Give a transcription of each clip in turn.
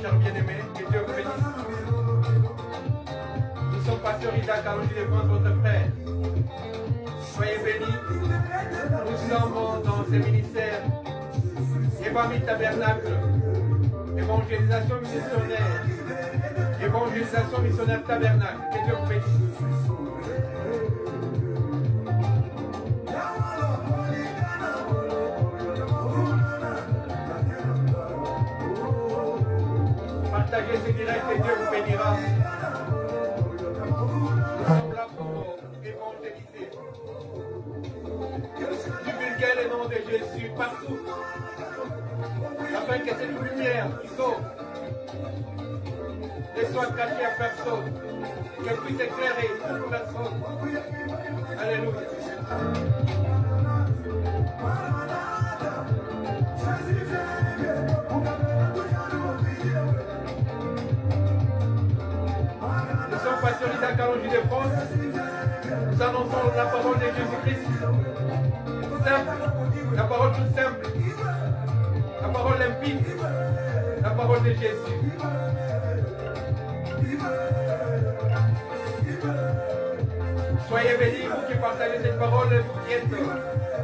chers bien-aimés, que Dieu vous bénisse. Nous sommes pasteurs Isaac Alongi de France, votre frère. Soyez bénis. Nous sommes dans ce ministère Évangile Tabernacle, évangélisation missionnaire, évangélisation missionnaire Tabernacle. Que Dieu vous bénisse. Partagez ce direct et Dieu vous bénira. Nous sommes là pour évangéliser. Divulguer le nom de Jésus partout. Afin que cette lumière qui sauve ne soit cachée à personne. Qu'elle puisse éclairer toute personne. Alléluia. Pasteur Isaac Alongi de France, nous annonçons la parole de Jésus-Christ, simple, la parole toute simple, la parole limpide, la parole de Jésus. Soyez bénis, vous qui partagez cette parole, vous qui êtes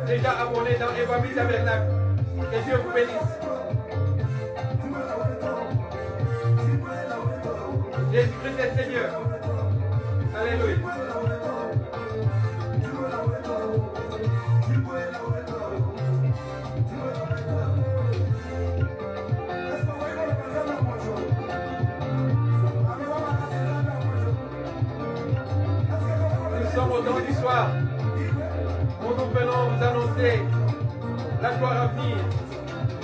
déjà abonnés dans Évangile Tabernacle. Que Dieu vous bénisse. Jésus-Christ est Seigneur. Alléluia. Nous sommes au temps du soir où nous venons vous annoncer la gloire à venir,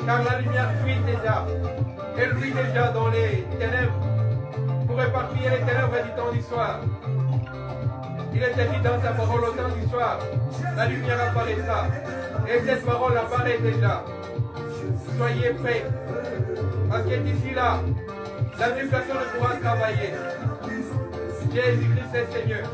car la lumière fuit déjà, elle brille déjà dans les ténèbres pour éparpiller les ténèbres du temps du soir. Il est écrit dans sa parole au temps du soir, la lumière apparaîtra. Et cette parole apparaît déjà. Soyez prêts, parce que d'ici là, l'administration ne pourra travailler. Jésus-Christ est Seigneur.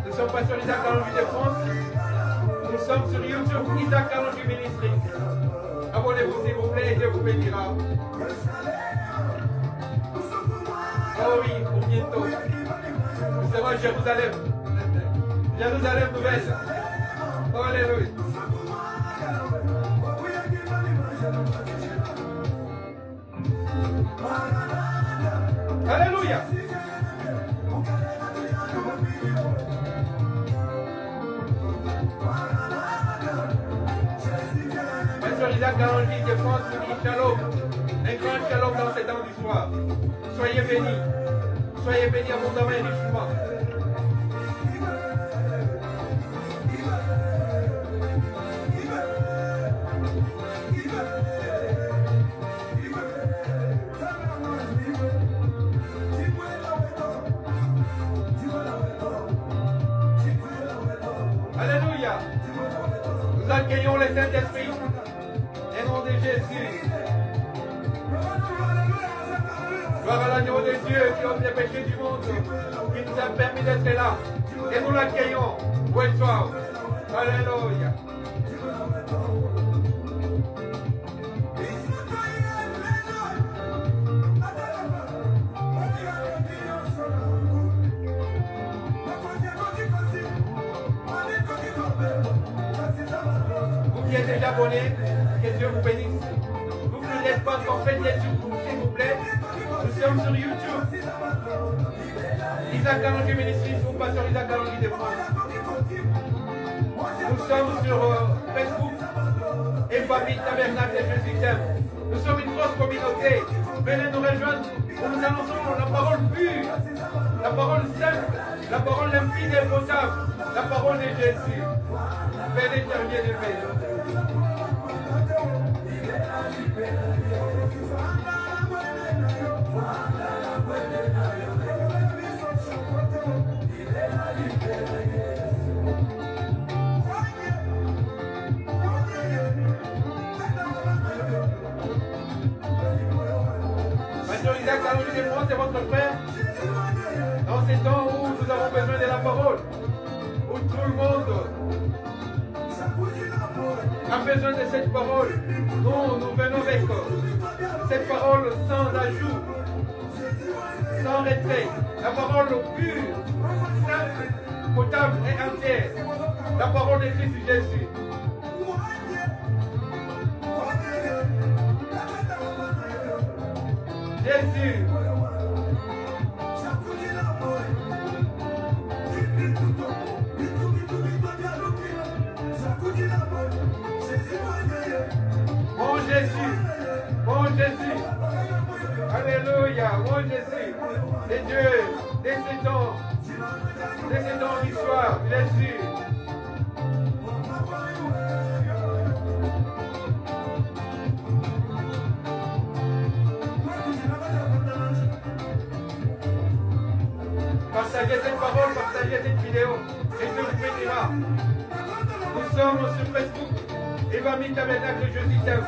Nous sommes pasteurs Isaac Alongi de France. Nous sommes sur YouTube, Isaac Alongi Ministry. Abonnez-vous s'il vous plaît et Dieu vous bénira. Oh oui, pour bientôt. Nous serons à Jérusalem. Jérusalem nouvelle. Oh, alléluia. Alléluia. Isaac Alongi de France vous dit shalom, un grand shalom dans ces temps du soir. Soyez bénis abondamment et richement. Alléluia. Nous accueillons le Saint-Esprit. Au nom de Jésus. Gloire à l'agneau de Dieu qui ôte les péchés du monde, qui nous a permis d'être là. Et nous l'accueillons. Où il soit. Alléluia. Vous qui êtes déjà abonnés, que Dieu vous bénisse. Vous qui n'êtes pas encore fait YouTube, s'il vous plaît. Nous sommes sur YouTube. Isaac Alongi Ministries, ou pasteur Isaac Alongi de France. Nous sommes sur Facebook. Évangile Tabernacle de Jésus t'aime. Nous sommes une grosse communauté. Venez nous rejoindre. Nous annonçons la parole pure, la parole simple, la parole limpide et potable, la parole de Jésus. Venez, chers bien-aimés. Pasteur Isaac Alongi de France, c'est votre frère. Dans ces temps où nous avons besoin parole, où tout le monde a besoin de cette parole. Nous venons avec cette parole sans ajout, sans retrait. La parole pure, simple, potable et entière. La parole de Christ Jésus. Jésus. Mon Jésus, mon Jésus, alléluia, mon Jésus, c'est Dieu, descendons l'histoire, Jésus. Partagez cette parole, partagez cette vidéo, et Dieu vous bénira. Nous sommes sur Facebook. Évami Tabernacle, Jésus t'aime.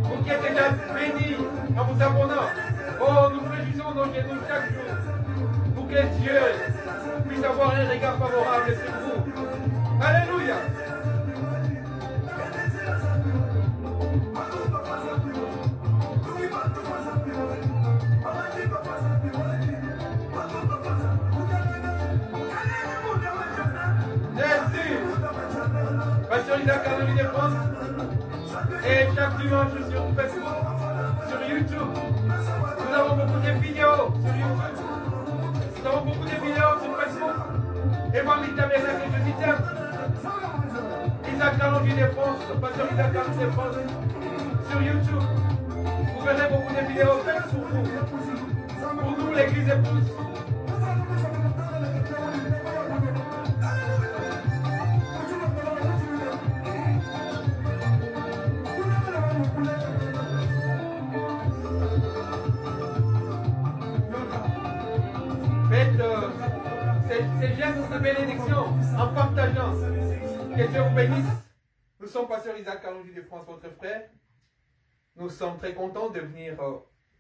Vous qui êtes déjà bénis en vous abonnant. Oh, nous fléchissons nos genoux chaque jour pour que Dieu puisse avoir un regard favorable sur vous. Alléluia. Pasteur Isaac Anoli de France. Et chaque dimanche sur Facebook, sur YouTube. Nous avons beaucoup de vidéos sur YouTube. Nous avons beaucoup de vidéos sur Facebook. Et moi, Tabernacle, je t'aime. Isaac Anoli de France, Pasteur Isaac Anoli de France. Sur YouTube, vous verrez beaucoup de vidéos faites pour vous. Pour nous, l'église épouse. Ces gestes de bénédiction en partageant. Que Dieu vous bénisse. Nous sommes Pasteur Isaac Anoli de France, votre frère. Nous sommes très contents de venir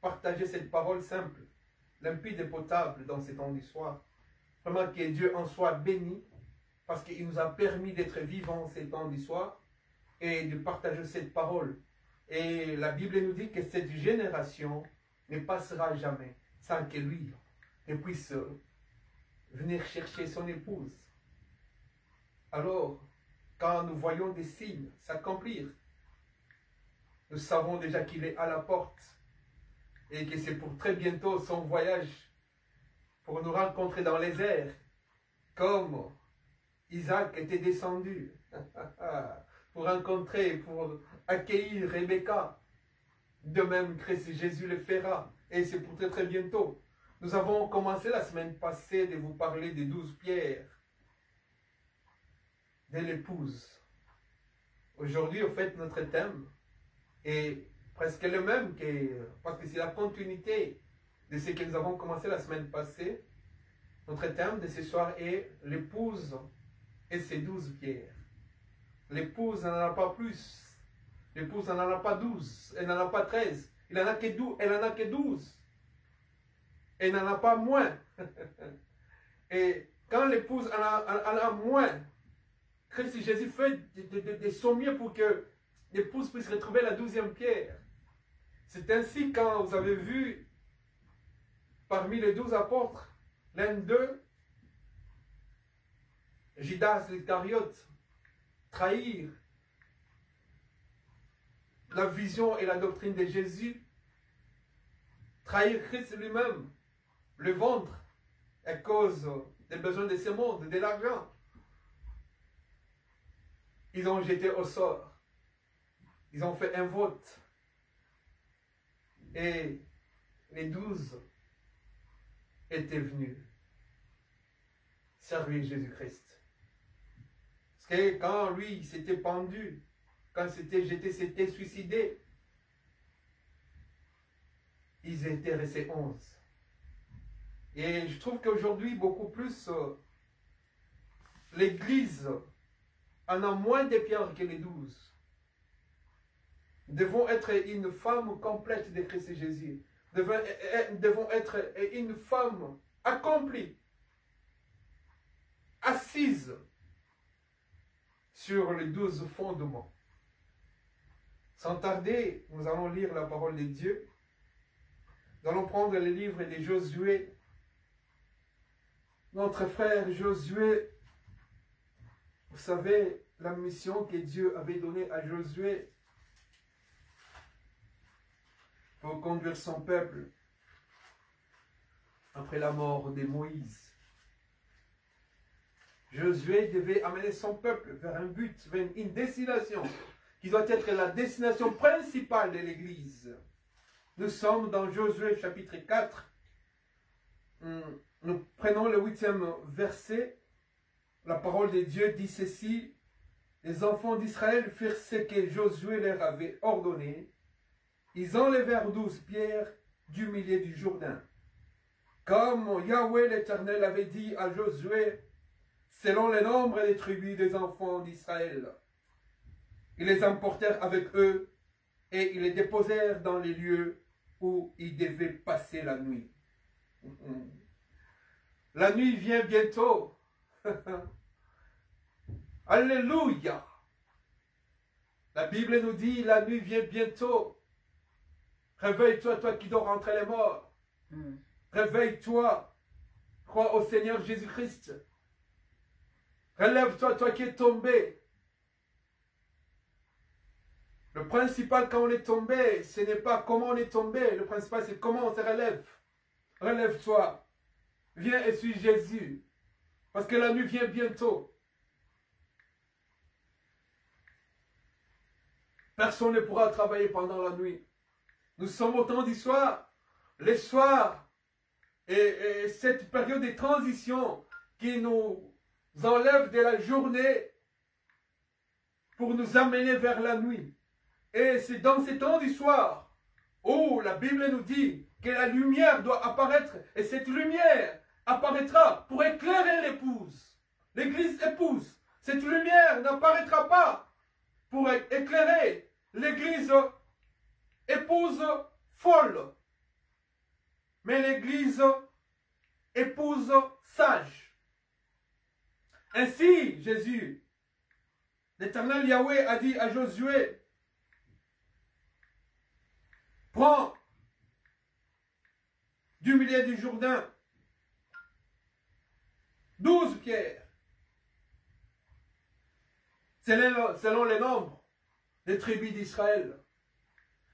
partager cette parole simple, limpide et potable dans ces temps du soir. Vraiment que Dieu en soit béni parce qu'il nous a permis d'être vivants ces temps du soir et de partager cette parole. Et la Bible nous dit que cette génération ne passera jamais sans que lui ne puisse venir chercher son épouse. Alors, quand nous voyons des signes s'accomplir, nous savons déjà qu'il est à la porte et que c'est pour très bientôt son voyage pour nous rencontrer dans les airs, comme Isaac était descendu pour rencontrer, pour accueillir Rebecca. De même, Christ Jésus le fera et c'est pour très très bientôt. Nous avons commencé la semaine passée de vous parler des 12 pierres de l'épouse. Aujourd'hui, au fait, notre thème est presque le même, parce que c'est la continuité de ce que nous avons commencé la semaine passée. Notre thème de ce soir est l'épouse et ses 12 pierres. L'épouse n'en a pas plus. L'épouse n'en a pas 12. Elle n'en a pas 13. Elle n'en a que 12. Elle n'en a pas moins. Et quand l'épouse en a moins, Christ Jésus fait de son mieux pour que l'épouse puisse retrouver la 12e pierre. C'est ainsi quand vous avez vu parmi les 12 apôtres, l'un d'eux, Judas l'Iscariote, trahir la vision et la doctrine de Jésus, trahir Christ lui-même, le vendre à cause des besoins de ce monde, de l'argent. Ils ont jeté au sort. Ils ont fait un vote. Et les 12 étaient venus servir Jésus-Christ. Parce que quand lui s'était pendu, quand s'était suicidé, ils étaient restés 11. Et je trouve qu'aujourd'hui, beaucoup plus, l'Église en a moins de pierres que les 12. Nous devons être une femme complète de Christ Jésus. Nous devons être une femme accomplie assise sur les 12 fondements. Sans tarder, nous allons lire la parole de Dieu. Nous allons prendre le livre de Josué. Notre frère Josué, vous savez, la mission que Dieu avait donnée à Josué pour conduire son peuple après la mort de Moïse. Josué devait amener son peuple vers un but, vers une destination qui doit être la destination principale de l'Église. Nous sommes dans Josué chapitre 4. Nous prenons le 8e verset. La parole de Dieu dit ceci. Les enfants d'Israël firent ce que Josué leur avait ordonné. Ils enlevèrent 12 pierres du milieu du Jourdain. Comme Yahweh l'Éternel avait dit à Josué, selon le nombre des tribus des enfants d'Israël. Ils les emportèrent avec eux et ils les déposèrent dans les lieux où ils devaient passer la nuit. La nuit vient bientôt. Alléluia. La Bible nous dit, la nuit vient bientôt. Réveille-toi, toi qui dors entre les morts. Réveille-toi. Crois au Seigneur Jésus-Christ. Relève-toi, toi qui es tombé. Le principal quand on est tombé, ce n'est pas comment on est tombé. Le principal, c'est comment on se relève. Relève-toi. Viens et suis Jésus. Parce que la nuit vient bientôt. Personne ne pourra travailler pendant la nuit. Nous sommes au temps du soir. Les soirs et cette période de transition qui nous enlève de la journée pour nous amener vers la nuit. Et c'est dans ces temps du soir où la Bible nous dit que la lumière doit apparaître. Et cette lumière apparaîtra pour éclairer l'épouse. L'église épouse. Cette lumière n'apparaîtra pas pour éclairer l'église épouse folle. Mais l'église épouse sage. Ainsi, Jésus, l'Éternel Yahweh a dit à Josué, prends du milieu du Jourdain 12 pierres, selon les nombres des tribus d'Israël.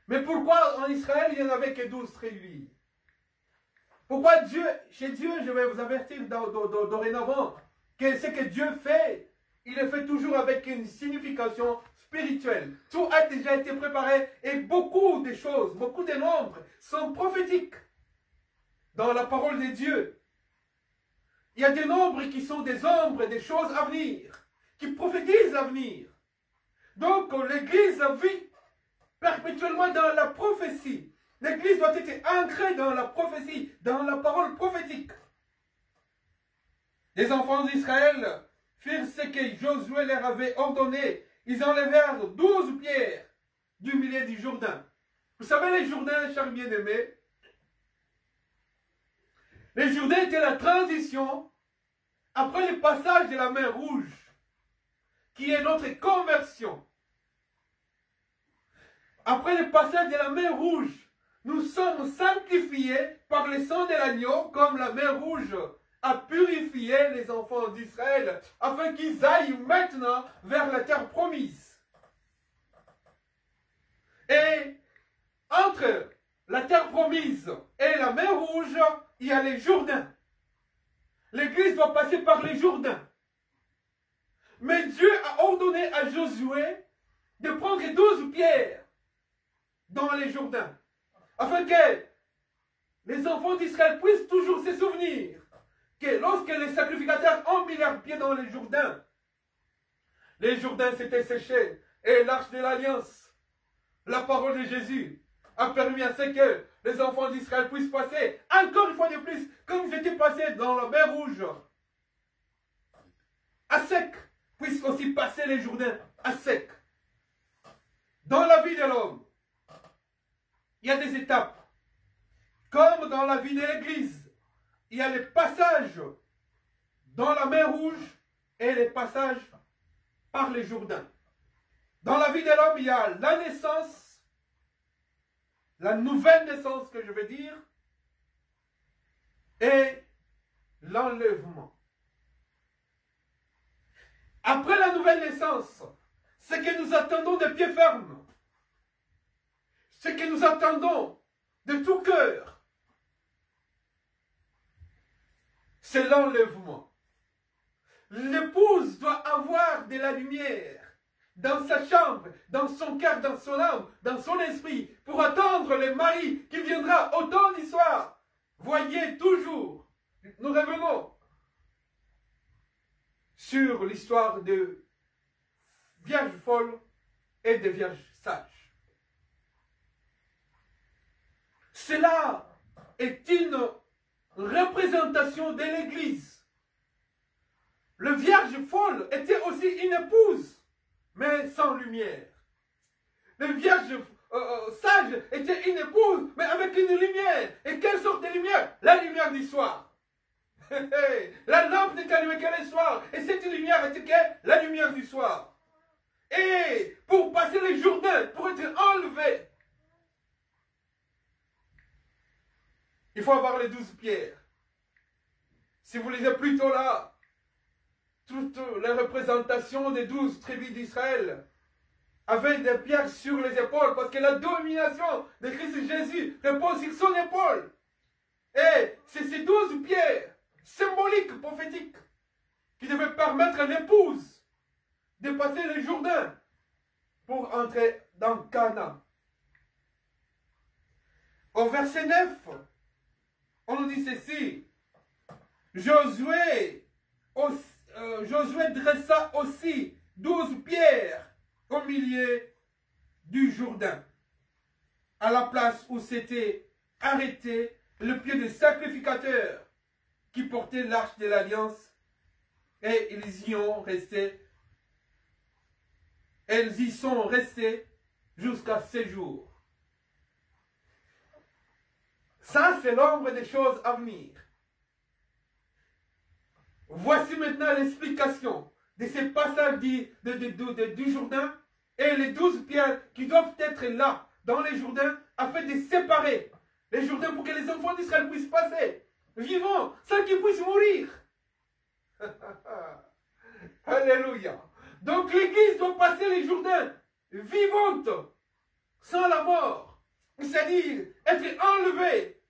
Mais pourquoi en Israël il n'y en avait que 12 tribus? Pourquoi Dieu, chez Dieu, je vais vous avertir dorénavant, que ce que Dieu fait, il le fait toujours avec une signification spirituelle. Tout a déjà été préparé et beaucoup de choses, beaucoup de nombres sont prophétiques dans la parole de Dieu. Il y a des nombres qui sont des ombres, des choses à venir, qui prophétisent l'avenir. Donc l'Église vit perpétuellement dans la prophétie. L'Église doit être ancrée dans la prophétie, dans la parole prophétique. Les enfants d'Israël firent ce que Josué leur avait ordonné. Ils enlevèrent 12 pierres du milieu du Jourdain. Vous savez les Jourdains, chers bien-aimés, les Jourdains étaient la transition après le passage de la mer Rouge, qui est notre conversion. Après le passage de la mer Rouge, nous sommes sanctifiés par le sang de l'agneau, comme la mer Rouge a purifié les enfants d'Israël, afin qu'ils aillent maintenant vers la terre promise. Et entre la terre promise et la mer Rouge, il y a les Jourdains. L'Église doit passer par les Jourdains. Mais Dieu a ordonné à Josué de prendre 12 pierres dans les Jourdains, afin que les enfants d'Israël puissent toujours se souvenir que lorsque les sacrificateurs ont mis leurs pieds dans les Jourdains s'étaient séchés et l'arche de l'alliance, la parole de Jésus, a permis à ce que les enfants d'Israël puissent passer encore une fois de plus, comme ils étaient passés dans la mer Rouge, à sec, puissent aussi passer les Jourdains à sec. Dans la vie de l'homme, il y a des étapes. Comme dans la vie de l'Église, il y a les passages dans la mer Rouge et les passages par les Jourdains. Dans la vie de l'homme, il y a la naissance, la nouvelle naissance que je veux dire, et l'enlèvement. Après la nouvelle naissance, ce que nous attendons de pied ferme, ce que nous attendons de tout cœur, c'est l'enlèvement. L'épouse doit avoir de la lumière dans sa chambre, dans son cœur, dans son âme, dans son esprit, pour attendre le mari qui viendra autant du soir. Voyez toujours, nous revenons sur l'histoire de vierges folles et de vierges sages. Cela est une représentation de l'Église. Le vierge folle était aussi une épouse, mais sans lumière. Le vierge sage était une épouse, mais avec une lumière. Et quelle sorte de lumière? La lumière du soir. La lampe n'est allumée que le soir. Et cette lumière était que la lumière du soir. Et pour passer les Jourdains, pour être enlevé, il faut avoir les 12 pierres. Si vous lisez plutôt là, toutes les représentations des 12 tribus d'Israël avaient des pierres sur les épaules, parce que la domination de Christ Jésus repose sur son épaule. Et c'est ces 12 pierres symboliques, prophétiques, qui devaient permettre à l'épouse de passer les Jourdains pour entrer dans Canaan. Au verset 9, on nous dit ceci: Josué dressa aussi 12 pierres au milieu du Jourdain, à la place où s'était arrêté le pied du sacrificateur qui portait l'arche de l'alliance, et ils y sont restés jusqu'à ce jour. Ça, c'est l'ombre des choses à venir. Voici maintenant l'explication de ces passages du Jourdain et les 12 pierres qui doivent être là, dans les Jourdains, afin de séparer les Jourdains pour que les enfants d'Israël puissent passer, vivants, sans qu'ils puissent mourir. Alléluia. Donc l'Église doit passer les Jourdains vivante, sans la mort, c'est-à-dire être enlevée.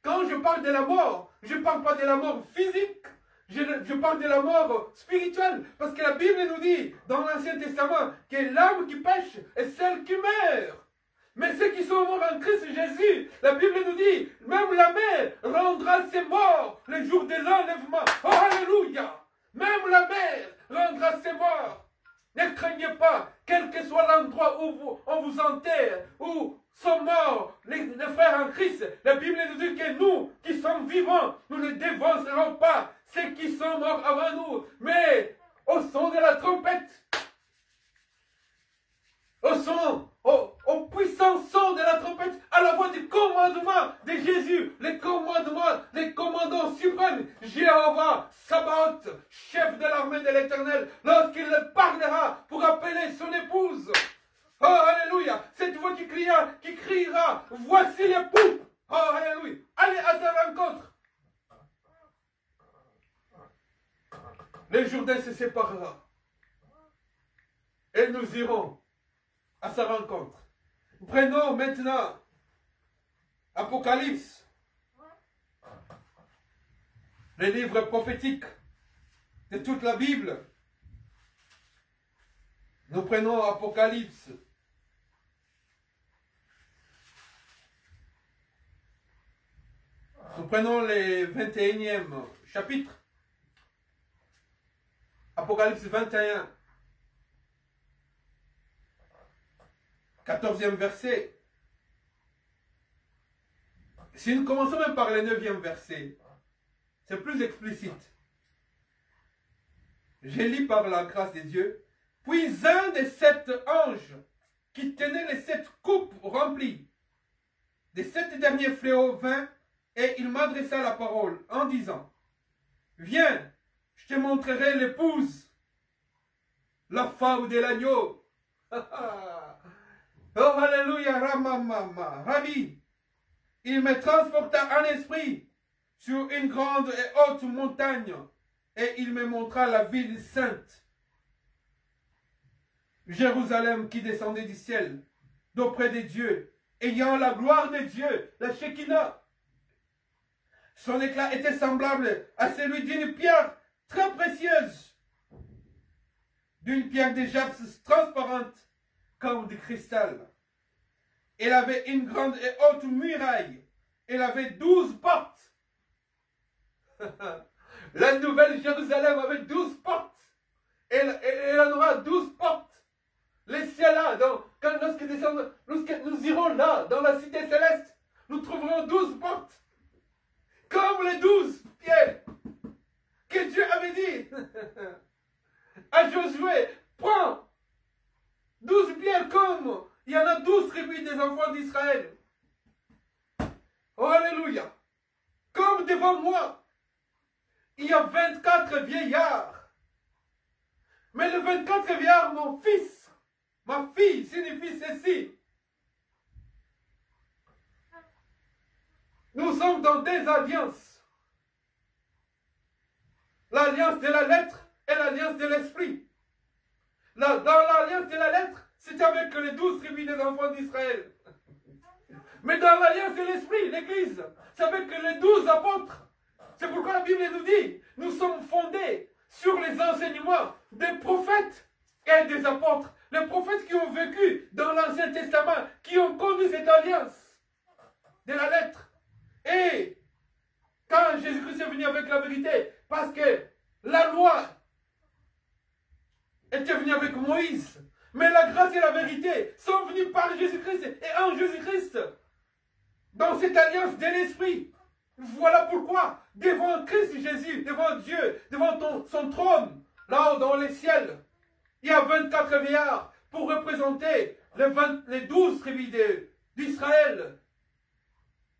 Quand je parle de la mort, je ne parle pas de la mort physique, je parle de la mort spirituelle, parce que la Bible nous dit dans l'Ancien Testament que l'âme qui pêche est celle qui meurt. Mais ceux qui sont morts en Christ Jésus, la Bible nous dit, même la mère rendra ses morts le jour de l'enlèvement. Oh, alléluia! Même la mère rendra ses morts. Ne craignez pas, quel que soit l'endroit où on vous enterre, où sont morts les frères en Christ. La Bible nous dit que nous, qui sommes vivants, nous ne dévancerons pas ceux qui sont morts avant nous. Mais au son de la trompette, au puissant son de la trompette, à la voix du commandement de Jésus, les commandants suprêmes, Jéhovah, Sabaoth, chef de l'armée de l'Éternel, lorsqu'il parlera pour appeler son épouse. Oh, alléluia, cette voix qui criera, voici l'époux. Oh, alléluia, allez à sa rencontre. Le Jourdain se séparera et nous irons à sa rencontre. Prenons maintenant Apocalypse, le livre prophétique de toute la Bible. Nous prenons Apocalypse. Nous prenons le 21e chapitre. Apocalypse 21. 14e verset. Si nous commençons même par le 9e verset, c'est plus explicite. Je lis par la grâce de Dieu. Puis un des 7 anges qui tenait les 7 coupes remplies des 7 derniers fléaux vint et il m'adressa la parole en disant: Viens, Je te montrerai l'épouse, la femme de l'agneau. Oh, alléluia, Ramamama, Rabbi. Il me transporta en esprit sur une grande et haute montagne et il me montra la ville sainte, Jérusalem qui descendait du ciel, d'auprès de Dieu, ayant la gloire de Dieu, la Shekinah. Son éclat était semblable à celui d'une pierre très précieuse, d'une pierre de jaspe transparente comme du cristal. Elle avait une grande et haute muraille. Elle avait 12 portes. La nouvelle Jérusalem avait 12 portes. Elle en aura 12 portes. Les ciels là, lorsque nous irons là, dans la cité céleste, nous trouverons 12 portes. Comme les 12 pierres que Dieu avait dit à Josué, prends 12 pierres comme il y en a 12 tribus des enfants d'Israël. Oh, alléluia. Comme devant moi, il y a 24 vieillards. Mais les 24 vieillards, mon fils, ma fille, signifie ceci. Nous sommes dans des alliances. L'alliance de la lettre et l'alliance de l'esprit. Dans l'alliance de la lettre, c'est avec les 12 tribus des enfants d'Israël. Mais dans l'alliance de l'esprit, l'église, c'est avec les 12 apôtres. C'est pourquoi la Bible nous dit, nous sommes fondés sur les enseignements des prophètes et des apôtres. Les prophètes qui ont vécu dans l'Ancien Testament, qui ont connu cette alliance de la lettre. Et quand Jésus-Christ est venu avec la vérité, parce que la loi était venue avec Moïse, mais la grâce et la vérité sont venues par Jésus-Christ et en Jésus-Christ. Dans cette alliance de l'esprit. Voilà pourquoi, devant Christ Jésus, devant Dieu, devant son trône, là-haut dans les ciels, il y a 24 vieillards pour représenter les 12 tribus d'Israël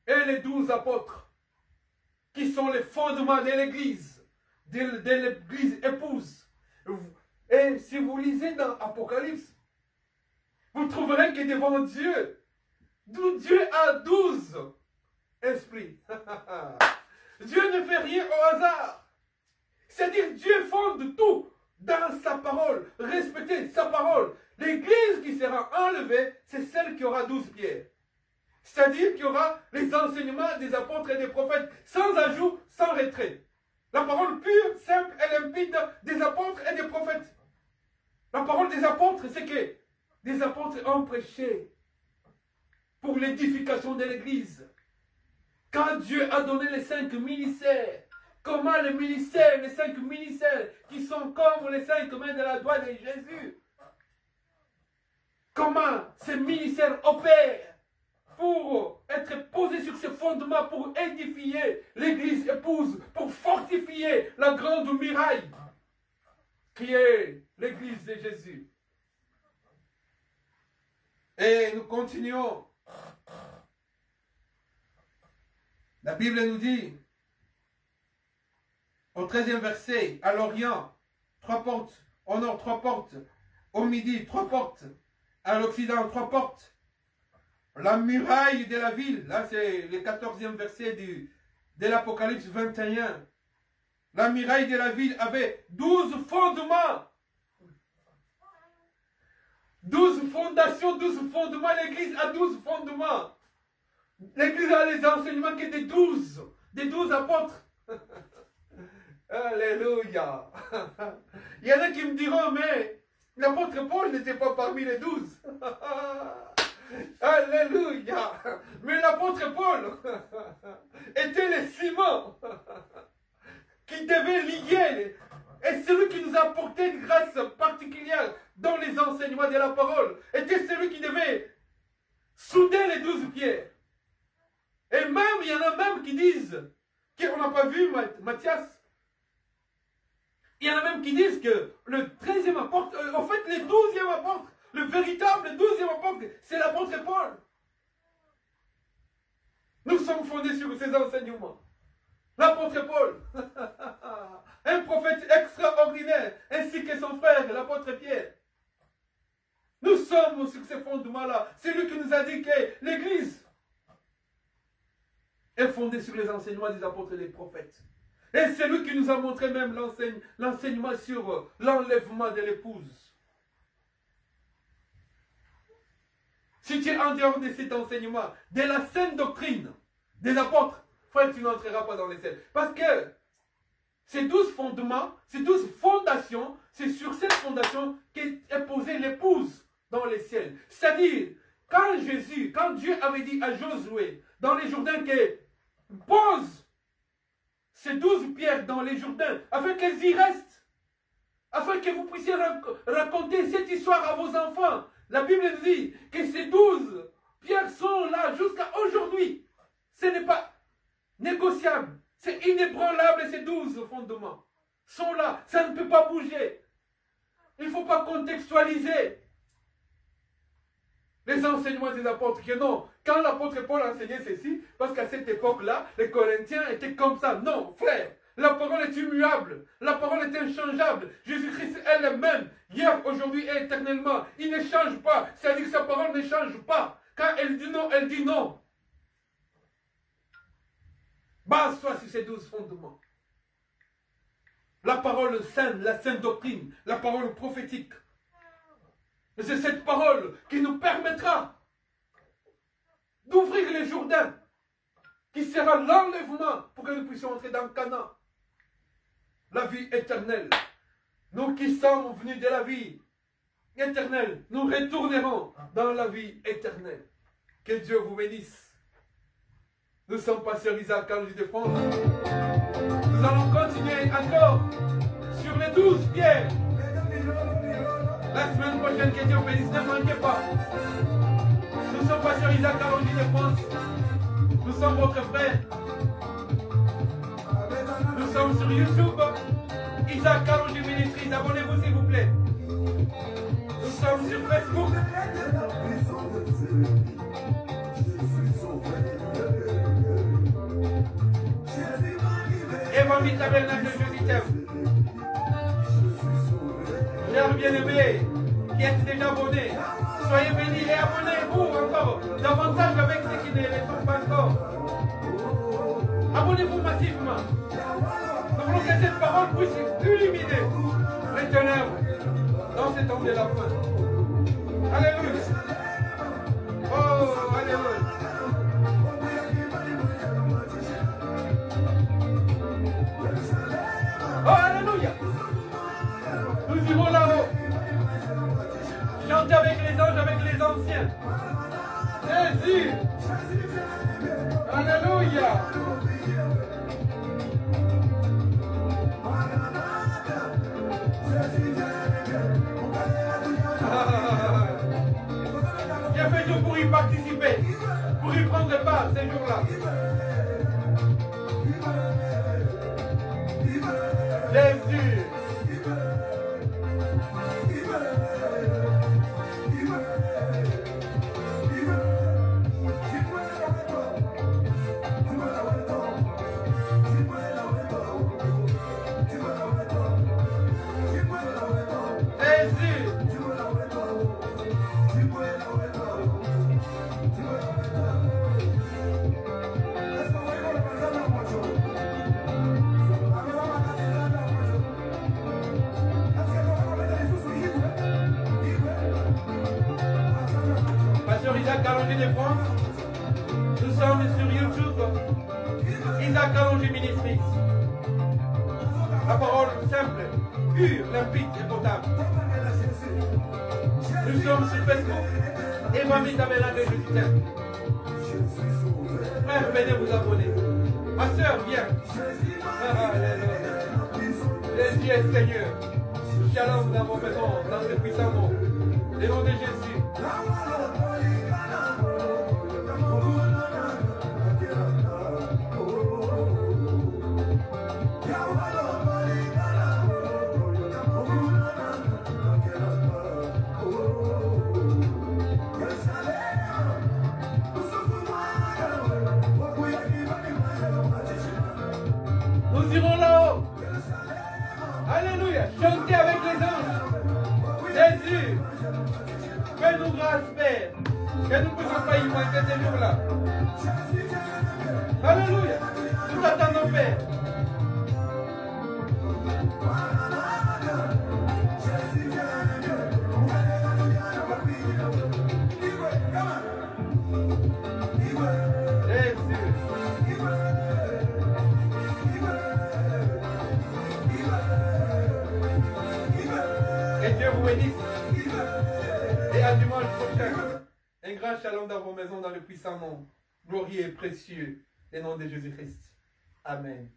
et les 12 apôtres, qui sont les fondements de l'église, de l'église épouse. Et si vous lisez dans Apocalypse, vous trouverez que devant Dieu, Dieu a 12 esprits. Dieu ne fait rien au hasard. C'est-à-dire Dieu fonde tout dans sa parole. Respectez sa parole. L'église qui sera enlevée, c'est celle qui aura 12 pierres. C'est-à-dire qu'il y aura les enseignements des apôtres et des prophètes, sans ajout, sans retrait. La parole pure, simple et limpide des apôtres et des prophètes. La parole des apôtres, c'est que des apôtres ont prêché pour l'édification de l'église. Quand Dieu a donné les 5 ministères, comment les ministères, les 5 ministères, qui sont comme les 5 mains de la doigt de Jésus, comment ces ministères opèrent pour être posés sur ce fondement, pour édifier l'église épouse, pour fortifier la grande muraille, qui est l'église de Jésus. Et nous continuons. La Bible nous dit, au 13e verset, à l'Orient, 3 portes, au nord 3 portes, au midi 3 portes, à l'Occident 3 portes. La muraille de la ville, là c'est le 14e verset de l'Apocalypse 21. La muraille de la ville avait 12 fondements. 12 fondations, 12 fondements. L'église a 12 fondements. L'église a les enseignements que des 12 apôtres. Alléluia. Il y en a qui me diront, mais l'apôtre Paul n'était pas parmi les 12. Alléluia. Mais l'apôtre Paul était le ciment qui devait lier. Et celui qui nous a apporté une grâce particulière dans les enseignements de la parole était celui qui devait souder les 12 pierres. Et même, il y en a même qui disent, qu'on n'a pas vu Matthias, il y en a même qui disent que le 13e apôtre, en fait le 12e apôtre, le véritable 12e apôtre, c'est l'apôtre Paul. Nous sommes fondés sur ces enseignements. L'apôtre Paul, un prophète ordinaire, ainsi que son frère, l'apôtre Pierre. Nous sommes sur ces fondements-là. C'est lui qui nous a dit que l'Église est fondée sur les enseignements des apôtres et des prophètes. Et c'est lui qui nous a montré même l'enseignement sur l'enlèvement de l'épouse. Si tu es en dehors de cet enseignement, de la saine doctrine des apôtres, frère, tu n'entreras pas dans les ciels. Parce que ces 12 fondements, ces 12 fondations, c'est sur cette fondation qu'est posée l'épouse dans les ciels. C'est-à-dire, quand Dieu avait dit à Josué, dans les Jourdains, que pose ces 12 pierres dans les Jourdains, afin qu'elles y restent, afin que vous puissiez raconter cette histoire à vos enfants. La Bible dit que ces 12 pierres sont là jusqu'à aujourd'hui. Ce n'est pas négociable. C'est inébranlable, ces 12 fondements sont là. Ça ne peut pas bouger. Il ne faut pas contextualiser les enseignements des apôtres. Que non, quand l'apôtre Paul enseignait ceci, parce qu'à cette époque-là, les Corinthiens étaient comme ça. Non, frère, la parole est immuable. La parole est inchangeable. Jésus-Christ est le même, hier, aujourd'hui et éternellement. Il ne change pas. C'est-à-dire que sa parole ne change pas. Quand elle dit non, elle dit non. Base-toi sur ces 12 fondements. La parole sainte, la sainte doctrine, la parole prophétique. Et c'est cette parole qui nous permettra d'ouvrir les Jourdains, qui sera l'enlèvement pour que nous puissions entrer dans Canaan. La vie éternelle. Nous qui sommes venus de la vie éternelle, nous retournerons dans la vie éternelle. Que Dieu vous bénisse. Nous sommes pasteurs Isaac Kaloji de France. Nous allons continuer encore sur les 12 pierres. La semaine prochaine, que Dieu vous bénisse, ne manquez pas. Nous sommes pasteurs Isaac Kaloji de France. Nous sommes votre frère. Nous sommes sur YouTube. Isaac Kaloji Ministries. Abonnez-vous s'il vous plaît. Nous sommes sur Facebook. Évangile Tabernacle de Jésus t'aime. Chers bien-aimés qui êtes déjà abonnés, soyez bénis et abonnez-vous encore davantage avec ceux qui ne le sont pas encore. Abonnez-vous massivement. Nous voulons que cette parole puisse illuminer les ténèbres dans ce temps de la fin. Alléluia. Oh, alléluia. Oh, alléluia. Nous irons là-haut. Chanter avec les anges, avec les anciens. Jésus. Alléluia. J'ai fait tout pour y participer, pour y prendre part ces jours-là. Jésus. Isaac Kaloji de France. Nous sommes sur YouTube. Isaac Kaloji Ministries. La parole simple, pure, limpide et potable. Nous sommes sur Facebook. Évangile Tabernacle de Jésus t'aime. Frère, venez vous abonner. Ma soeur, viens. Jésus est Seigneur. Shalom dans vos maisons, dans ce puissant nom. Au nom de Jésus. Nous irons là-haut. Alléluia. Chantez avec les anges. Jésus, fais-nous grâce, Père. Que nous ne puissions pas y manquer ces jours-là. Alléluia. Nous t'attendons, Père. Que Dieu vous bénisse. Et à dimanche prochain. Un grand shalom dans vos maisons dans le puissant nom glorieux et précieux. Au nom de Jésus-Christ. Amen.